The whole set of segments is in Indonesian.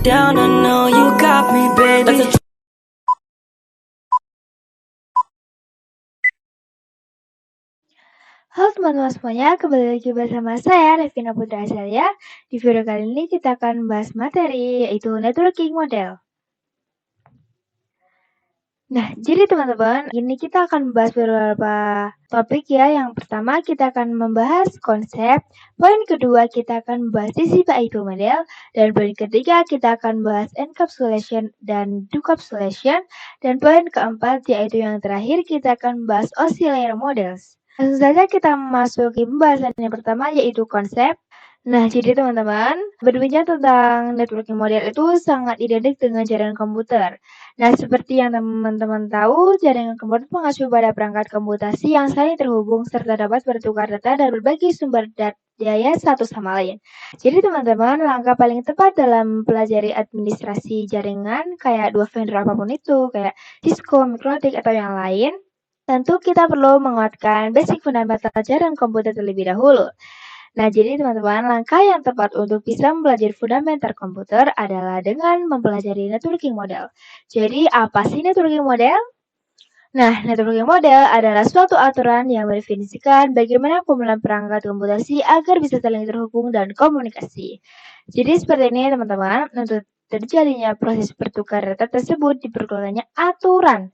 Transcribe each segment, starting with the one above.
down, I know you got me, baby. Halo teman-teman semuanya, kembali lagi bersama saya, Revina Putra Azalia. Di video kali ini kita akan membahas materi, yaitu networking model. Nah, jadi teman-teman, ini kita akan membahas beberapa topik ya. Yang pertama, kita akan membahas konsep. Poin kedua, kita akan membahas TCP/IP model. Dan poin ketiga, kita akan membahas encapsulation dan decapsulation. Dan poin keempat, yaitu yang terakhir, kita akan membahas oscillator models. Langsung saja kita memasuki pembahasan yang pertama, yaitu konsep. Nah, jadi teman-teman, berbicara tentang networking model itu sangat identik dengan jaringan komputer. Nah, seperti yang teman-teman tahu, jaringan komputer mengacu pada perangkat komputasi yang saling terhubung serta dapat bertukar data dan berbagi sumber daya satu sama lain. Jadi teman-teman, langkah paling tepat dalam mempelajari administrasi jaringan kayak dua vendor apapun itu, kayak Cisco, Microtik, atau yang lain, tentu kita perlu menguatkan basic fundamental jaringan komputer terlebih dahulu. Nah, jadi teman-teman, langkah yang tepat untuk bisa mempelajari fundamental komputer adalah dengan mempelajari networking model. Jadi, apa sih networking model? Nah, networking model adalah suatu aturan yang mendefinisikan bagaimana kumpulan perangkat komputasi agar bisa saling terhubung dan komunikasi. Jadi, seperti ini teman-teman, untuk terjadinya proses pertukar data tersebut diperlukannya aturan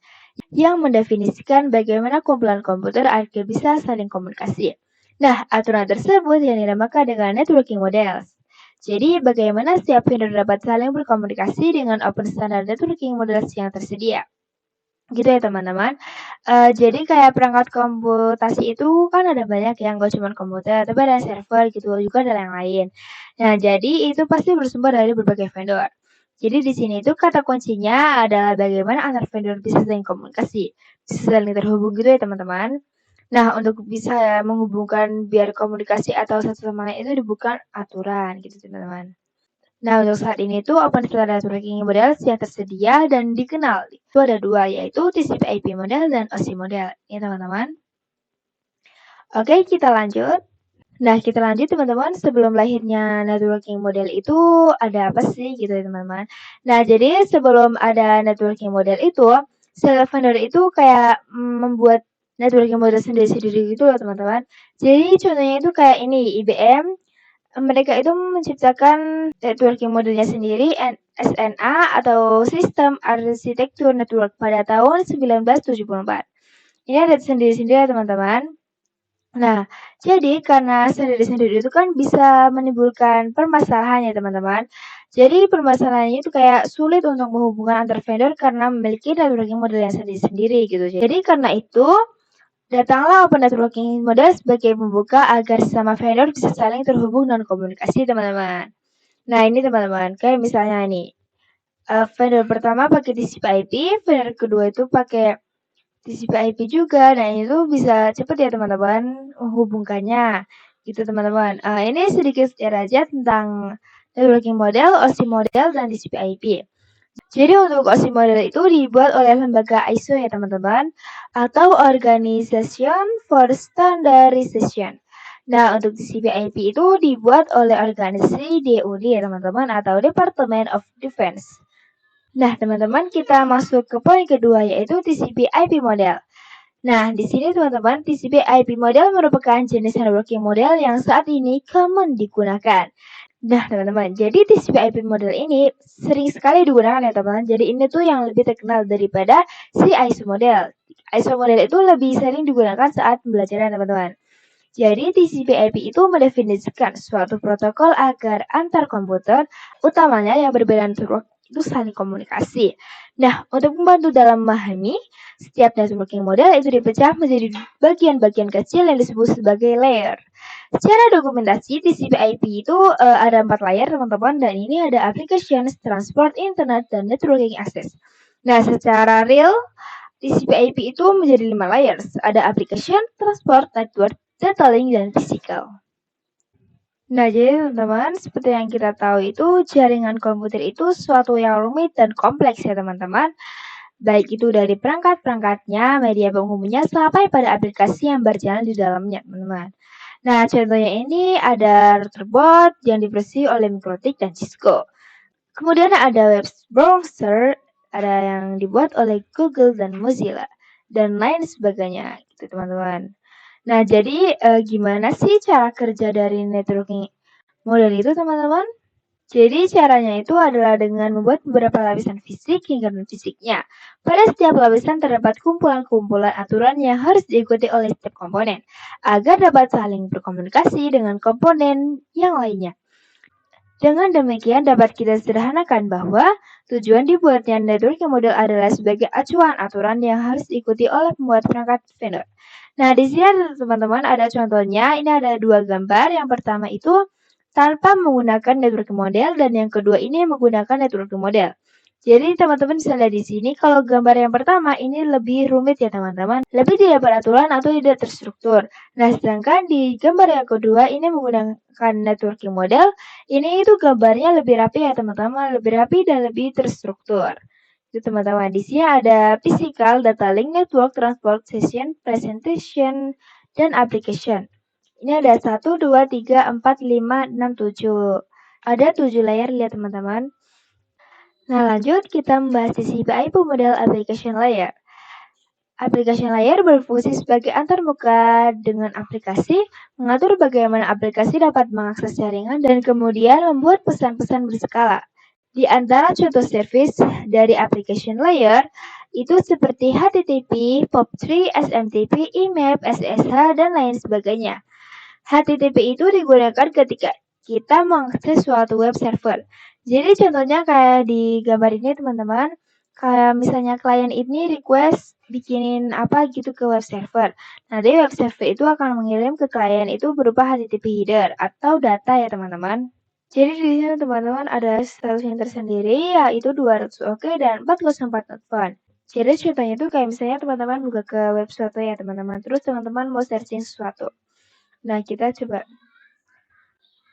yang mendefinisikan bagaimana kumpulan komputer agar bisa saling komunikasi. Nah, aturan tersebut yang dinamakan dengan networking models. Jadi, bagaimana setiap vendor dapat saling berkomunikasi dengan open standard networking models yang tersedia. Gitu ya teman-teman. Jadi kayak perangkat komputasi itu kan ada banyak yang gak cuma komputer, tapi ada server gitu juga ada yang lain. Nah, jadi itu pasti bersumber dari berbagai vendor. Jadi di sini itu kata kuncinya adalah bagaimana antar vendor bisa saling komunikasi, bisa saling terhubung gitu ya teman-teman. Nah, untuk bisa menghubungkan biar komunikasi atau satu sama lain itu dibuka aturan gitu teman-teman. Nah, untuk saat ini tuh open standard networking model yang tersedia dan dikenal. Itu ada dua, yaitu TCP/IP model dan OSI model. Ya teman-teman. Oke, kita lanjut. Nah, kita lanjut teman-teman. Sebelum lahirnya networking model itu ada apa sih gitu ya teman-teman. Nah, jadi sebelum ada networking model itu, setiap vendor itu kayak membuat networking model sendiri-sendiri gitu loh teman-teman. Jadi contohnya itu kayak ini, IBM. Mereka itu menciptakan networking modelnya sendiri, SNA atau Sistem Arsitektur Network pada tahun 1974. Ini ada sendiri-sendiri ya teman-teman. Nah, jadi karena sendiri-sendiri itu kan bisa menimbulkan permasalahan ya teman-teman. Jadi permasalahannya itu kayak sulit untuk menghubungkan antar vendor karena memiliki networking model yang sendiri-sendiri gitu. Jadi karena itu, datanglah open networking model sebagai pembuka agar sesama vendor bisa saling terhubung dan komunikasi teman-teman. Nah ini teman-teman, kayak misalnya ini, vendor pertama pakai TCP/IP, vendor kedua itu pakai TCP/IP juga. Nah itu bisa cepet ya teman-teman menghubungkannya, gitu teman-teman. Ini sedikit share aja tentang networking model, OSI model, dan TCP/IP. Jadi untuk OSI model itu dibuat oleh lembaga ISO ya teman-teman, atau Organization for Standardization. Nah untuk TCP/IP itu dibuat oleh organisasi DoD ya teman-teman, atau Department of Defense. Nah teman-teman kita masuk ke poin kedua, yaitu TCP/IP model. Nah, di sini teman-teman, TCP/IP model merupakan jenis networking model yang saat ini common digunakan. Nah, teman-teman, jadi TCP/IP model ini sering sekali digunakan ya, teman-teman. Jadi ini tuh yang lebih terkenal daripada si ISO model. ISO model itu lebih sering digunakan saat pembelajaran, teman-teman. Jadi TCP/IP itu mendefinisikan suatu protokol agar antar komputer, utamanya yang berbeda network, itu saling komunikasi. Nah, untuk membantu dalam memahami, setiap networking model itu dipecah menjadi bagian-bagian kecil yang disebut sebagai layer. Secara dokumentasi, TCP/IP itu ada 4 layer teman-teman, dan ini ada applications, transport, internet, dan networking access. Nah, secara real, TCP/IP itu menjadi 5 layers. Ada application, transport, network, data link, dan physical. Nah, jadi teman-teman, seperti yang kita tahu itu, jaringan komputer itu suatu yang rumit dan kompleks ya teman-teman. Baik itu dari perangkat-perangkatnya, media penghubungnya, sampai pada aplikasi yang berjalan di dalamnya, teman-teman. Nah, contohnya ini ada router board yang diproduksi oleh Microtik dan Cisco. Kemudian ada web browser, ada yang dibuat oleh Google dan Mozilla, dan lain sebagainya, gitu teman-teman. Nah, jadi gimana sih cara kerja dari networking model itu teman-teman? Jadi caranya itu adalah dengan membuat beberapa lapisan fisik hingga non-fisiknya. Pada setiap lapisan terdapat kumpulan-kumpulan aturan yang harus diikuti oleh setiap komponen, agar dapat saling berkomunikasi dengan komponen yang lainnya. Dengan demikian dapat kita sederhanakan bahwa tujuan dibuatnya networking model adalah sebagai acuan aturan yang harus diikuti oleh pembuat perangkat vendor. Nah, di sini ada teman-teman ada contohnya. Ini ada dua gambar. Yang pertama itu tanpa menggunakan networking model dan yang kedua ini menggunakan networking model. Jadi teman-teman bisa lihat di sini kalau gambar yang pertama ini lebih rumit ya teman-teman, lebih tidak beraturan atau tidak terstruktur. Nah, sedangkan di gambar yang kedua ini menggunakan networking model, ini itu gambarnya lebih rapi ya teman-teman, lebih rapi dan lebih terstruktur. Itu teman-teman, di sini ada physical, data link, network, transport, session, presentation, dan application. Ini ada 1, 2, 3, 4, 5, 6, 7. Ada 7 layer lihat teman-teman. Nah, lanjut kita membahas TCP/IP model application layer. Application layer berfungsi sebagai antarmuka dengan aplikasi, mengatur bagaimana aplikasi dapat mengakses jaringan dan kemudian membuat pesan-pesan berskala. Di antara contoh service dari application layer itu seperti HTTP, POP3, SMTP, IMAP, SSH, dan lain sebagainya. HTTP itu digunakan ketika kita mengakses suatu web server. Jadi contohnya kayak di gambar ini teman-teman, kayak misalnya klien ini request bikinin apa gitu ke web server. Nanti web server itu akan mengirim ke klien itu berupa HTTP header atau data ya teman-teman. Jadi di sini teman-teman ada status yang tersendiri yaitu 200 OK dan 404 not found. Jadi contohnya itu kayak misalnya teman-teman buka ke web suatu ya teman-teman, terus teman-teman mau searching sesuatu. Nah, kita coba.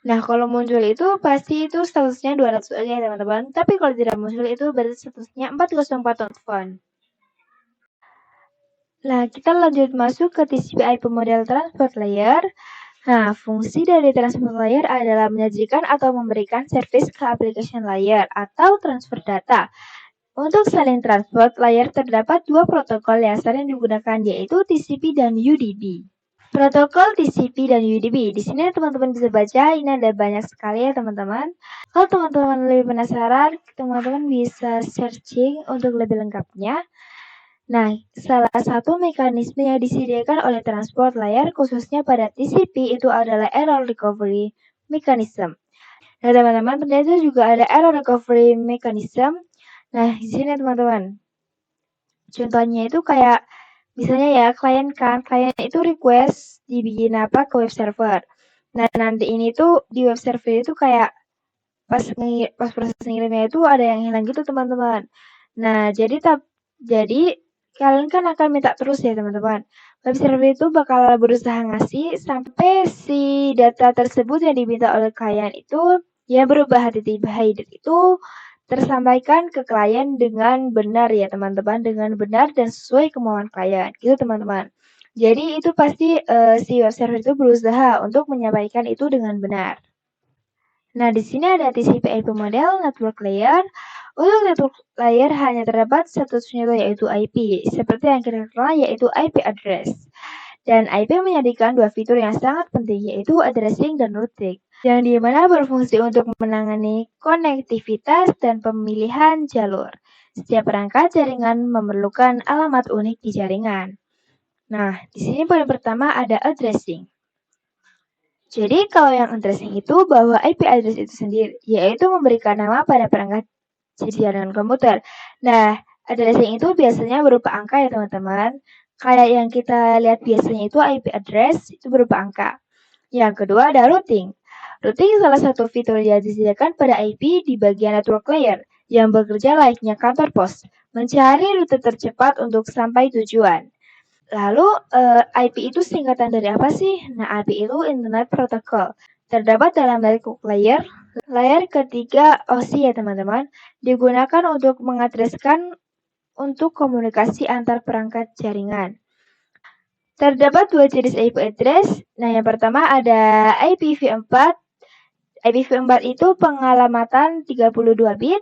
Nah, kalau muncul itu pasti itu statusnya 200 aja ya teman-teman. Tapi kalau tidak muncul itu berarti statusnya 404 not found. Nah, kita lanjut masuk ke TCP/IP model transport layer. Nah, fungsi dari transport layer adalah menyajikan atau memberikan service ke application layer atau transfer data. Untuk saling transport layer terdapat dua protokol yang sering digunakan yaitu TCP dan UDP. Protokol TCP dan UDP. Di sini teman-teman bisa baca, ini ada banyak sekali ya teman-teman. Kalau teman-teman lebih penasaran, teman-teman bisa searching untuk lebih lengkapnya. Nah, salah satu mekanisme yang disediakan oleh transport layer khususnya pada TCP itu adalah error recovery mechanism. Nah, teman-teman, ternyata juga ada error recovery mechanism. Nah, di sini teman-teman. Contohnya itu kayak misalnya ya klien itu request dibikin apa ke web server. Nah, nanti ini tuh di web server itu kayak pas proses ngirimnya itu ada yang hilang gitu teman-teman. Nah, jadi kalian kan akan minta terus ya teman-teman. Web server itu bakal berusaha ngasih sampai si data tersebut yang diminta oleh klien itu ya berubah HTTP header itu tersampaikan ke klien dengan benar ya teman-teman, dengan benar dan sesuai kemauan klien gitu teman-teman. Jadi itu pasti si web server itu berusaha untuk menyampaikan itu dengan benar. Nah, di sini ada TCP/IP model network layer. Untuk network layer hanya terdapat satu senjata yaitu IP, seperti yang kita kenal yaitu IP address. Dan IP menjadikan dua fitur yang sangat penting yaitu addressing dan routing, yang dimana berfungsi untuk menangani konektivitas dan pemilihan jalur. Setiap perangkat jaringan memerlukan alamat unik di jaringan. Nah, di sini poin pertama ada addressing. Jadi kalau yang addressing itu bahwa IP address itu sendiri, yaitu memberikan nama pada perangkat jaringan komputer. Nah, addressing itu biasanya berupa angka ya teman-teman. Kayak yang kita lihat biasanya itu IP address itu berupa angka. Yang kedua ada routing. Routing salah satu fitur yang disediakan pada IP di bagian network layer yang bekerja layaknya kantor pos, mencari rute tercepat untuk sampai tujuan. Lalu IP itu singkatan dari apa sih? Nah, IP itu Internet Protocol. Terdapat dalam network layer. Layer ketiga OSI ya teman-teman, digunakan untuk mengadreskan untuk komunikasi antar perangkat jaringan. Terdapat dua jenis IP address. Nah, yang pertama ada IPv4 IPv4 itu pengalamatan 32 bit.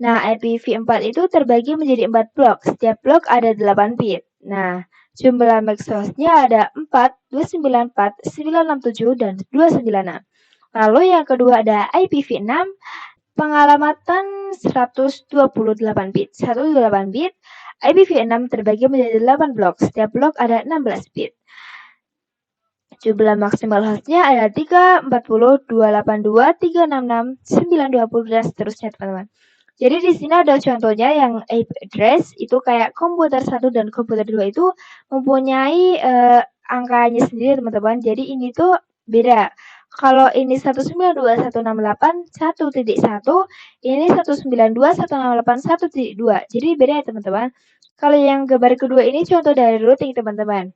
Nah, IPv4 itu terbagi menjadi 4 blok. Setiap blok ada 8 bit. Nah, jumlah MAC hostnya ada 4, 294, 967, dan 296. Lalu yang kedua ada IPv6, pengalamatan 128 bit. 128 bit, IPv6 terbagi menjadi 8 blok. Setiap blok ada 16 bit. Jumlah maksimal hostnya ada 3, 40, 282, 366, 920, dan seterusnya teman-teman. Jadi di sini ada contohnya yang IP address itu kayak komputer 1 dan komputer 2 itu mempunyai angkanya sendiri teman-teman. Jadi ini tuh beda. Kalau ini 192.168.1.1, ini 192.168.1.2. Jadi beda ya teman-teman. Kalau yang gambar kedua ini contoh dari routing teman-teman.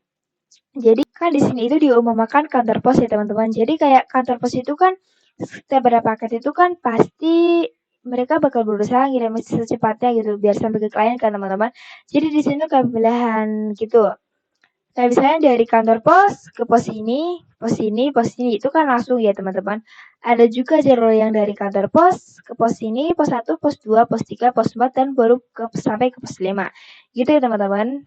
Jadi kan di sini itu diumumkan kantor pos ya teman-teman. Jadi kayak kantor pos itu kan setiap ada paket itu kan pasti mereka bakal berusaha ngirim secepatnya gitu biar sampai ke klien kan teman-teman. Jadi di sini kayak pilihan gitu. Nah misalnya dari kantor pos ke pos ini itu kan langsung ya teman-teman. Ada juga jalur yang dari kantor pos ke pos ini, pos 1, pos 2, pos 3, pos 4, dan baru sampai ke pos 5. Gitu ya teman-teman.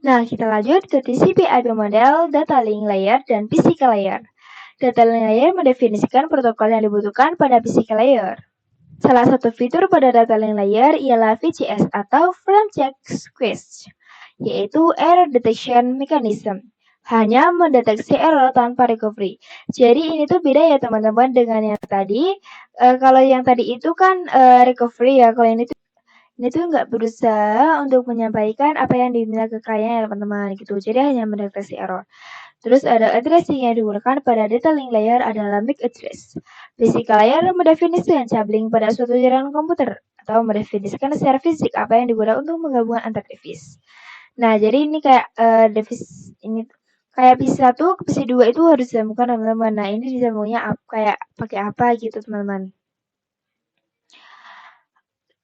Nah, kita lanjut ke TCP/IP model, data link layer, dan physical layer. Data link layer mendefinisikan protokol yang dibutuhkan pada physical layer. Salah satu fitur pada data link layer ialah VCS atau Frame Check Switch, yaitu Error Detection Mechanism. Hanya mendeteksi error tanpa recovery. Jadi ini tuh beda ya teman-teman dengan yang tadi. Kalau yang tadi itu kan recovery ya, kalau ini tuh nggak berusaha untuk menyampaikan apa yang diminta ke klien ya teman-teman gitu. Jadi hanya mendeteksi error. Terus ada addressing yang digunakan pada data link layer adalah MAC address. Physical layer mendefinisikan cabling pada suatu jaringan komputer atau mendefinisikan secara fisik apa yang digunakan untuk menggabungkan antar device. Nah, jadi ini kayak device ini kayak PC1 ke PC2 itu harus disambungkan teman-teman. Nah, ini disambungnya kayak pakai apa gitu teman-teman.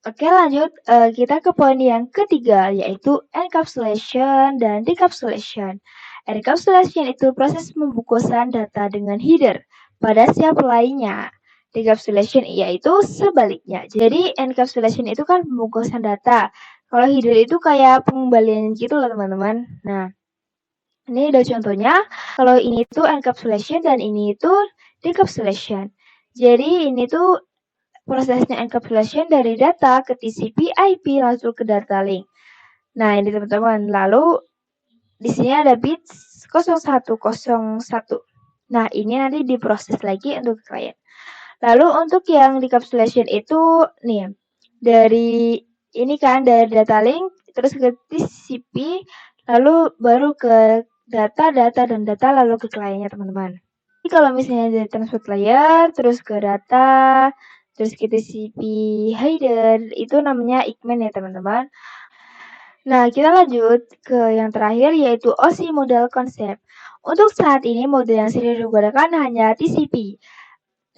Oke lanjut, kita ke poin yang ketiga yaitu encapsulation dan decapsulation. Encapsulation itu proses pembungkusan data dengan header pada siap lainnya. Decapsulation yaitu sebaliknya. Jadi encapsulation itu kan pembungkusan data. Kalau header itu kayak pengembalian gitu loh teman-teman. Nah, ini ada contohnya. Kalau ini tuh encapsulation dan ini itu decapsulation. Jadi ini tuh prosesnya encapsulation dari data ke TCP IP langsung ke data link. Nah, ini teman-teman. Lalu di sini ada bits 0101. Nah, ini nanti diproses lagi untuk klien. Lalu untuk yang decapsulation itu nih dari ini kan dari data link terus ke TCP lalu baru ke data dan data lalu ke kliennya teman-teman. Jadi kalau misalnya dari transport layer terus ke data terus ke TCP header itu namanya ICMAN ya teman-teman. Nah, kita lanjut ke yang terakhir yaitu OSI model konsep. Untuk saat ini model yang sering digunakan hanya TCP.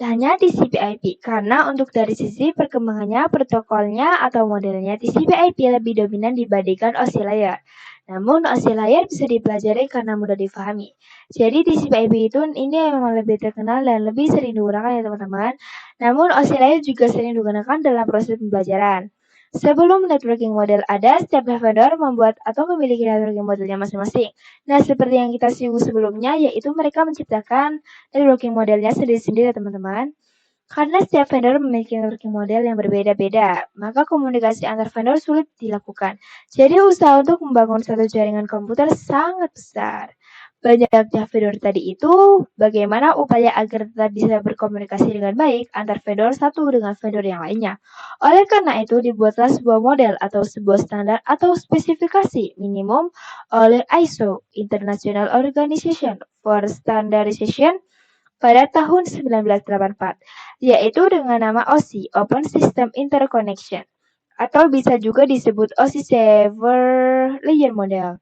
Hanya TCP IP karena untuk dari sisi perkembangannya, protokolnya atau modelnya TCP IP lebih dominan dibandingkan OSI layer. Namun OSI layer bisa dipelajari karena mudah difahami. Jadi TCP IP itu ini memang lebih terkenal dan lebih sering digunakan ya teman-teman. Namun OSI layer juga sering digunakan dalam proses pembelajaran. Sebelum networking model ada, setiap vendor membuat atau memiliki networking modelnya masing-masing. Nah, seperti yang kita singgung sebelumnya, yaitu mereka menciptakan networking modelnya sendiri-sendiri teman-teman. Karena setiap vendor memiliki networking model yang berbeda-beda, maka komunikasi antar vendor sulit dilakukan. Jadi usaha untuk membangun satu jaringan komputer sangat besar. Banyaknya vendor tadi itu, bagaimana upaya agar tetap bisa berkomunikasi dengan baik antar vendor satu dengan vendor yang lainnya. Oleh karena itu, dibuatlah sebuah model atau sebuah standar atau spesifikasi minimum oleh ISO, International Organization for Standardization, pada tahun 1984, yaitu dengan nama OSI, Open System Interconnection, atau bisa juga disebut OSI Server Layer Model.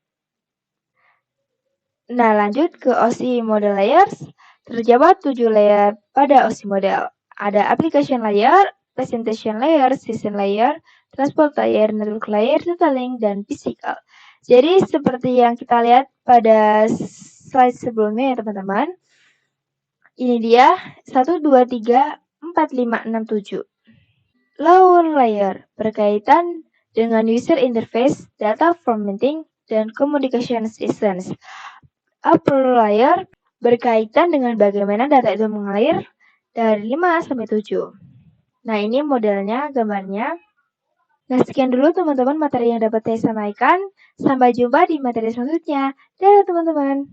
Nah, lanjut ke OSI Model Layers. Terdapat 7 layer pada OSI Model. Ada Application Layer, Presentation Layer, System Layer, Transport Layer, Network Layer, Data Link, dan Physical. Jadi seperti yang kita lihat pada slide sebelumnya ya teman-teman. Ini dia 1, 2, 3, 4, 5, 6, 7. Lower layer berkaitan dengan user interface, data formatting, dan communication systems. Upper layer berkaitan dengan bagaimana data itu mengalir dari 5 sampai 7. Nah, ini modelnya, gambarnya. Nah, sekian dulu teman-teman materi yang dapat saya sampaikan. Sampai jumpa di materi selanjutnya. Dadah teman-teman.